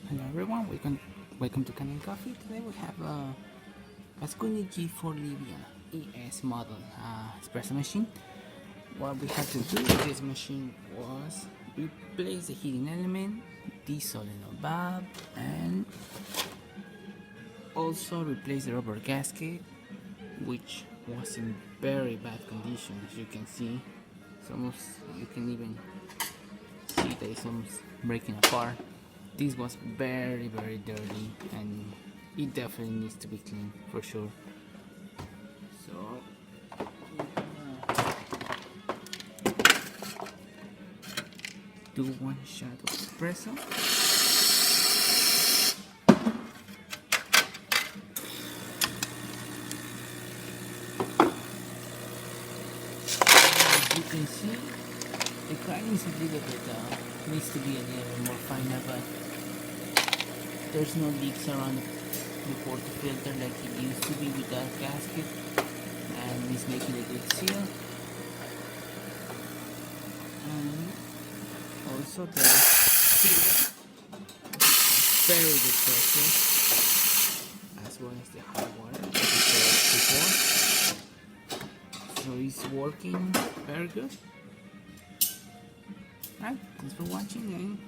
Hello everyone, welcome to Kanen Coffee. Today we have a Pasquini G4 Livian ES model espresso machine. What we had to do with this machine was replace the heating element, the solenoid valve, and also replace the rubber gasket, which was in very bad condition. As you can see, you can even see that it's almost breaking apart. This was very dirty and it definitely needs to be cleaned for sure. So do one shot of espresso. As you can see, the crackling is a little bit needs to be a little bit more finer, but there's no leaks around the portafilter like it used to be with that gasket, and it's making a good seal. And also there's very good pressure, as well as the hot water as we said before. So it's working very good. Alright, thanks for watching and